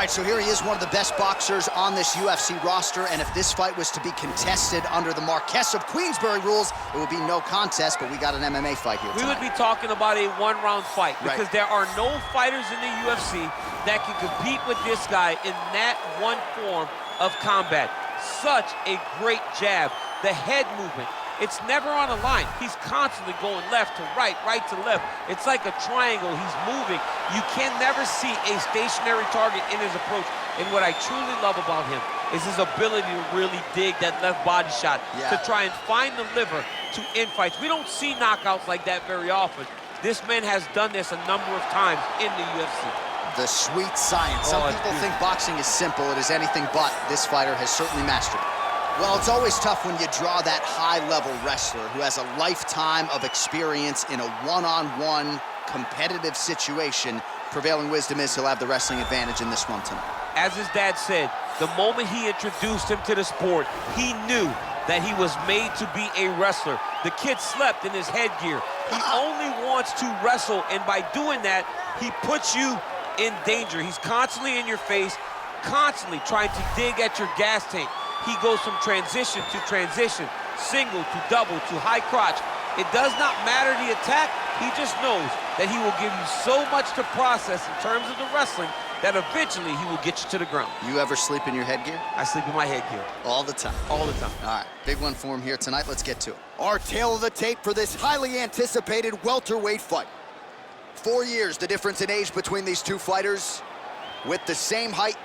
right, so here he is, one of the best boxers on this UFC roster, and if this fight was to be contested under the Marquess of Queensberry rules, it would be no contest, but we got an MMA fight here tonight. We would be talking about a one-round fight because there are no fighters in the UFC that can compete with this guy in that one form of combat. Such a great jab, the head movement. It's never on a line. He's constantly going left to right, right to left. It's like a triangle. He's moving. You can never see a stationary target in his approach. And what I truly love about him is his ability to really dig that left body shot to try and find the liver to end fights. We don't see knockouts like that very often. This man has done this a number of times in the UFC. The sweet science. Some people think boxing is simple. It is anything but. This fighter has certainly mastered it. Well, it's always tough when you draw that high-level wrestler who has a lifetime of experience in a one-on-one competitive situation. Prevailing wisdom is he'll have the wrestling advantage in this one tonight. As his dad said, the moment he introduced him to the sport, he knew that he was made to be a wrestler. The kid slept in his headgear. He only wants to wrestle, and by doing that, he puts you in danger. He's constantly in your face, constantly trying to dig at your gas tank. He goes from transition to transition, single to double to high crotch. It does not matter the attack. He just knows that he will give you so much to process in terms of the wrestling that eventually he will get you to the ground. You ever sleep in your headgear? I sleep in my headgear. All the time? All the time. All right, big one for him here tonight. Let's get to it. Our tail of the tape for this highly anticipated welterweight fight. 4 years the difference in age between these two fighters, with the same height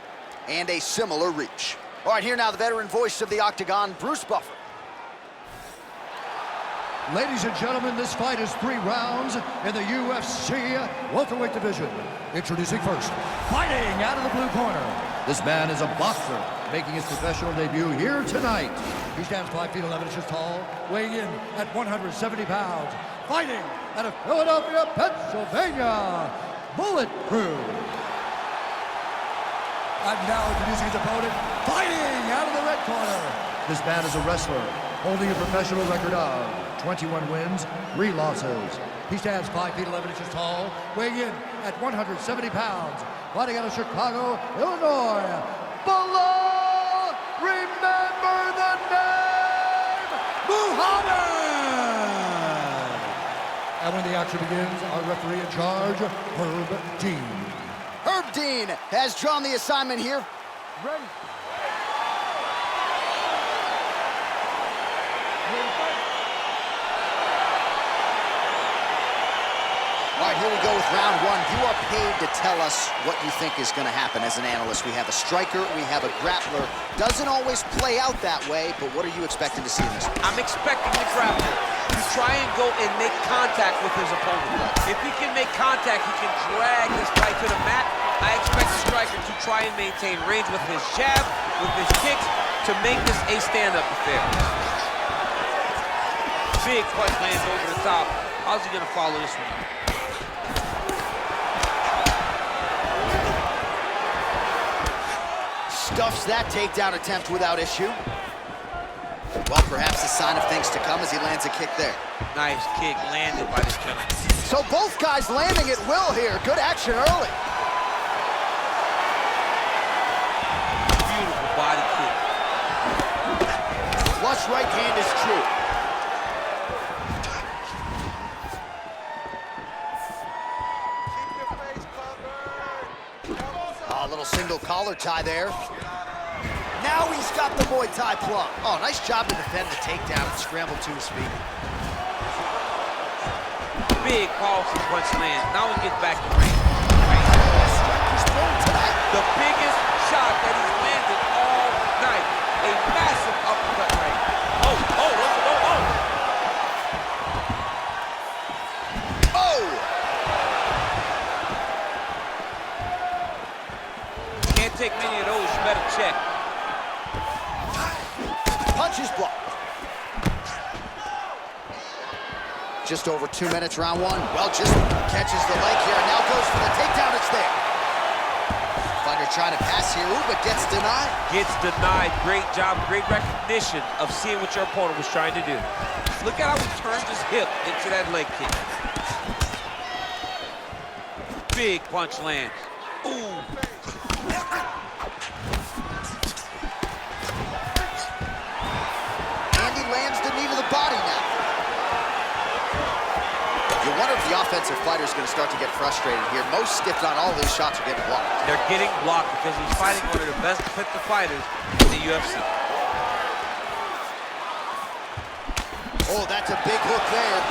and a similar reach. All right, here now the veteran voice of the Octagon, Bruce Buffer. Ladies and gentlemen, this fight is 3 rounds in the UFC welterweight division. Introducing first, fighting out of the blue corner. This man is a boxer, making his professional debut here tonight. He stands 5 feet 11 inches tall, weighing in at 170 pounds. Fighting out of Philadelphia, Pennsylvania, Bullet Crew. And now introducing his opponent, fighting out of the red corner. This man is a wrestler, holding a professional record of 21 wins, 3 losses. He stands 5 feet 11 inches tall, weighing in at 170 pounds. Fighting out of Chicago, Illinois, Belal, remember the name, Muhammad! And when the action begins, our referee in charge, Herb Dean. Herb Dean has drawn the assignment here. Ready. All right, here we go with round 1. You are paid to tell us what you think is going to happen as an analyst. We have a striker, we have a grappler. Doesn't always play out that way, but what are you expecting to see in this one? I'm expecting the grappler to try and go and make contact with his opponent. If he can make contact, he can drag this fight to the mat. I expect the striker to try and maintain range with his jab, with his kicks, to make this a stand-up affair. Big punch lands over the top. How's he going to follow this one? Stuffs that takedown attempt without issue. Well, perhaps a sign of things to come as he lands a kick there. Nice kick landed by this gentleman. So both guys landing at will here. Good action early. Beautiful body kick. Flush right hand is true. A little single collar tie there. Now he's got the Muay Thai plug. Oh, nice job to defend the takedown and scramble to his feet. Big powerful punch land. Now he gets back to range. The biggest shot that he's landed all night. A massive uppercut right. Oh. Can't take many of those, you better check. Punches blocked. Just over 2 minutes, round 1. Well, just catches the leg here and now goes for the takedown. It's there. Fighter trying to pass here, ooh, but gets denied. Gets denied. Great job, great recognition of seeing what your opponent was trying to do. Look at how he turns his hip into that leg kick. Big punch lands. Ooh. offensive fighter is going to start to get frustrated here. Most, if not all, of these shots are getting blocked. They're getting blocked because he's fighting one of the best defensive fighters in the UFC. Oh, that's a big hook there.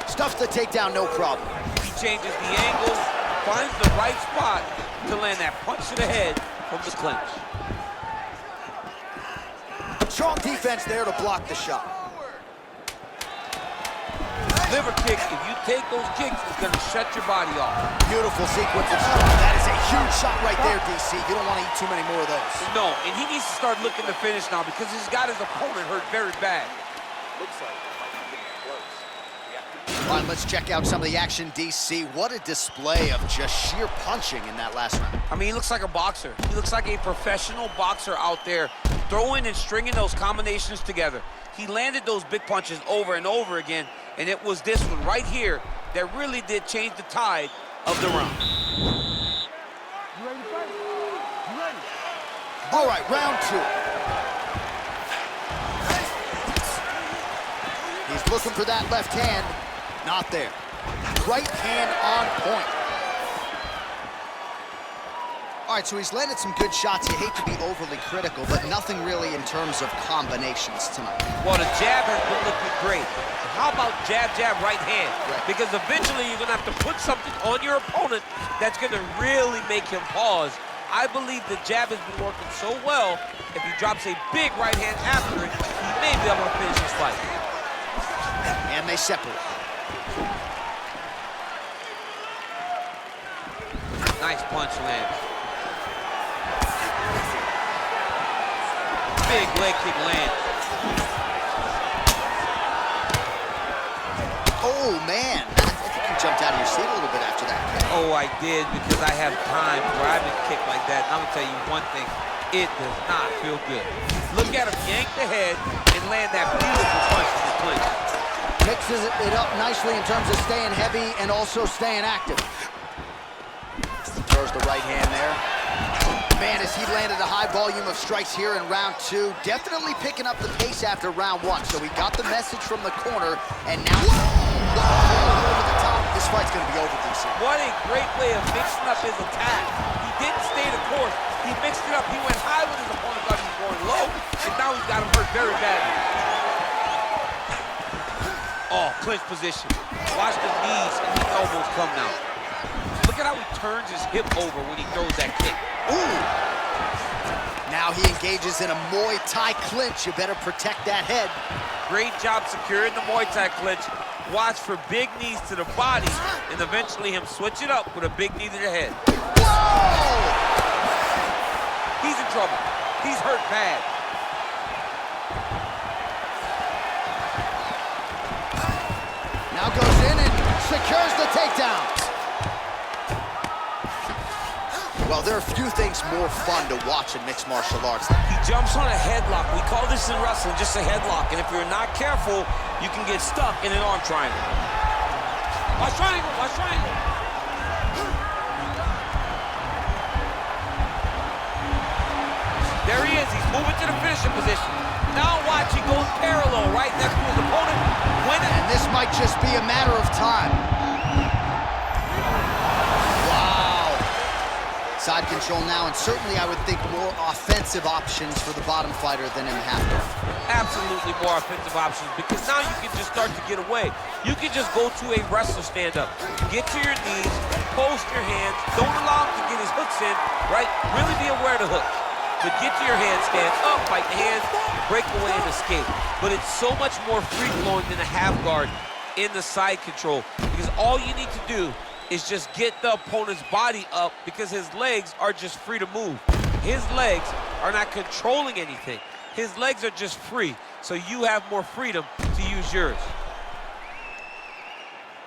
Stuffs the takedown, no problem. He changes the angle, finds the right spot to land that punch to the head from the clinch. Strong defense there to block the shot. Liver kick, if you take those kicks, it's gonna shut your body off. Beautiful sequence of strong. That is a huge shot right there, DC. You don't want to eat too many more of those. No, and he needs to start looking to finish now because he's got his opponent hurt very bad. Looks like it might be getting close. All right, let's check out some of the action, DC. What a display of just sheer punching in that last round. I mean, he looks like a boxer. He looks like a professional boxer out there, throwing and stringing those combinations together. He landed those big punches over and over again, and it was this one right here that really did change the tide of the round. You ready to fight? You ready? All right, round two. He's looking for that left hand. Not there. Right hand on point. All right, so he's landed some good shots. You hate to be overly critical, but nothing really in terms of combinations tonight. Well, the jab has been looking great. How about jab, jab, right hand? Right. Because eventually you're going to have to put something on your opponent that's going to really make him pause. I believe the jab has been working so well, if he drops a big right hand after it, he may be able to finish this fight. And they separate. Nice punch lands. Big leg kick lands. Oh, man. I think you jumped out of your seat a little bit after that. Oh, I did, because I have times where I've been kicked like that. And I'm going to tell you one thing. It does not feel good. Look at him yank the head and land that beautiful punch to the clinch. Mixes it up nicely in terms of staying heavy and also staying active. Throws the right hand there. Man, as he landed a high volume of strikes here in round two, definitely picking up the pace after round one. So he got the message from the corner, and now over the top. This fight's going to be over, DC. What a great way of mixing up his attack. He didn't stay the course. He mixed it up. He went high when his opponent thought he was going low, and now he's got him hurt very badly. Oh, clinch position. Watch the knees and the elbows come now. Look at how he turns his hip over when he throws that kick. Ooh! Now he engages in a Muay Thai clinch. You better protect that head. Great job securing the Muay Thai clinch. Watch for big knees to the body, and eventually him switch it up with a big knee to the head. Whoa! He's in trouble. He's hurt bad. Now goes in and secures the takedown. Well, there are few things more fun to watch in mixed martial arts. He jumps on a headlock. We call this in wrestling just a headlock. And if you're not careful, you can get stuck in an arm triangle. Watch triangle, watch triangle. There he is. He's moving to the finishing position. Now watch, he goes parallel right next to his opponent. Winning. And this might just be a matter of time. Side control now, and certainly I would think more offensive options for the bottom fighter than in the half guard. Absolutely more offensive options, because now you can just start to get away. You can just go to a wrestler stand-up. Get to your knees, post your hands, don't allow him to get his hooks in, right? Really be aware of the hook. But get to your hands, stand up, fight the hands, break away and escape. But it's so much more free-flowing than a half guard in the side control, because all you need to do is just get the opponent's body up, because his legs are just free to move. His legs are not controlling anything. His legs are just free, so you have more freedom to use yours.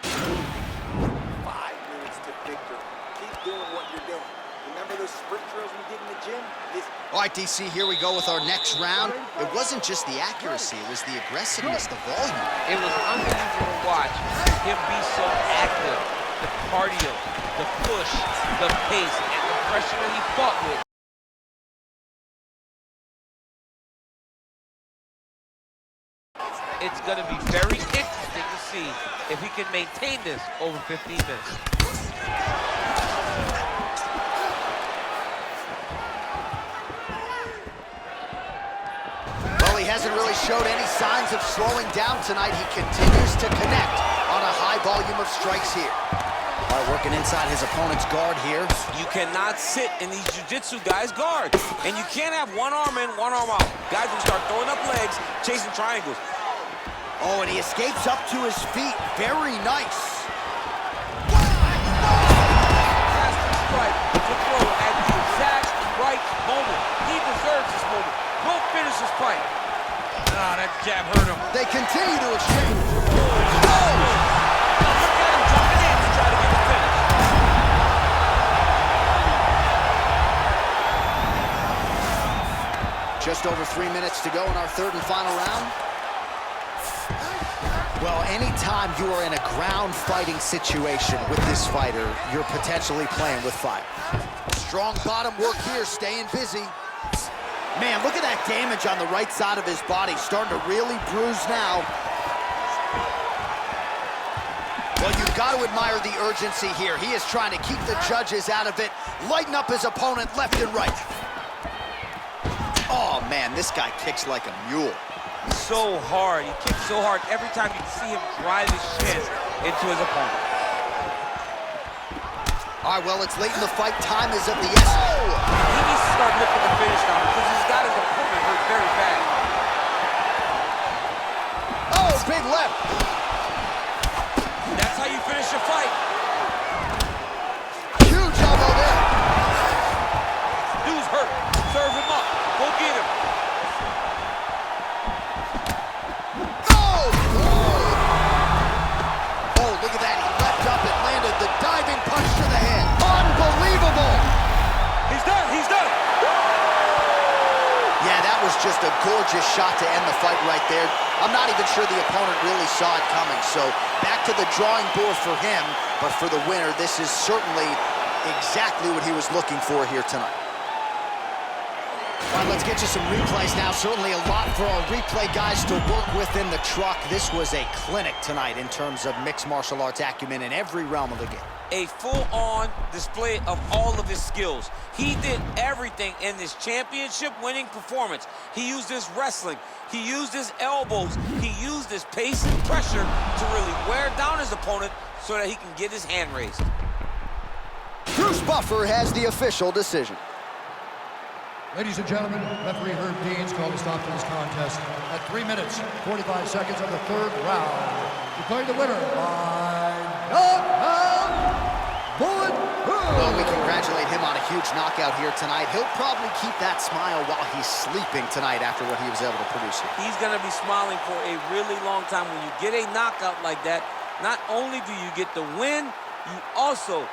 5 minutes to victory. Keep doing what you're doing. Remember those sprint drills we did in the gym? All right, DC, here we go with our next round. It wasn't just the accuracy, it was the aggressiveness, the volume. It was unbelievable to watch him be so active. The cardio, the push, the pace, and the pressure that he fought with. It's going to be very interesting to see if he can maintain this over 15 minutes. Well, he hasn't really showed any signs of slowing down tonight. He continues to connect on a high volume of strikes here. All right, working inside his opponent's guard here. You cannot sit in these jiu-jitsu guys' guards. And you can't have one arm in, one arm out. Guys will start throwing up legs, chasing triangles. Oh, and he escapes up to his feet. Very nice. Fantastic strike to throw at the exact right moment. He deserves this moment. Go finish this fight. Ah, that jab hurt him. They continue to exchange. Look at him jumping in to try to get the finish. Just over 3 minutes to go in our third and final round. Well, anytime you are in a ground fighting situation with this fighter, you're potentially playing with fire. Strong bottom work here, staying busy. Man, look at that damage on the right side of his body, starting to really bruise now. Well, you've got to admire the urgency here. He is trying to keep the judges out of it, lighten up his opponent left and right. Oh, man, this guy kicks like a mule. So hard. He kicks so hard. Every time you can see him drive his shin into his opponent. All right, well, it's late in the fight. Time is of the essence. Oh! He needs to start looking to finish now because he's got his opponent hurt very bad. Oh, big left. That's how you finish a fight. Huge elbow there. Dude's hurt. Serve him up. Go get him. Look at that, he leapt up and landed the diving punch to the head. Unbelievable! He's done, he's done! Yeah, that was just a gorgeous shot to end the fight right there. I'm not even sure the opponent really saw it coming, so back to the drawing board for him, but for the winner, this is certainly exactly what he was looking for here tonight. All right, let's get you some replays now. Certainly a lot for our replay guys to work with in the truck. This was a clinic tonight in terms of mixed martial arts acumen in every realm of the game. A full-on display of all of his skills. He did everything in this championship-winning performance. He used his wrestling. He used his elbows. He used his pace and pressure to really wear down his opponent so that he can get his hand raised. Bruce Buffer has the official decision. Ladies and gentlemen, referee Herb Dean's called a stop to this contest at 3 minutes, 45 seconds of the third round. Declaring the winner by knockout, Bullet Herb. Well, we congratulate him on a huge knockout here tonight. He'll probably keep that smile while he's sleeping tonight after what he was able to produce here. He's going to be smiling for a really long time. When you get a knockout like that, not only do you get the win, you also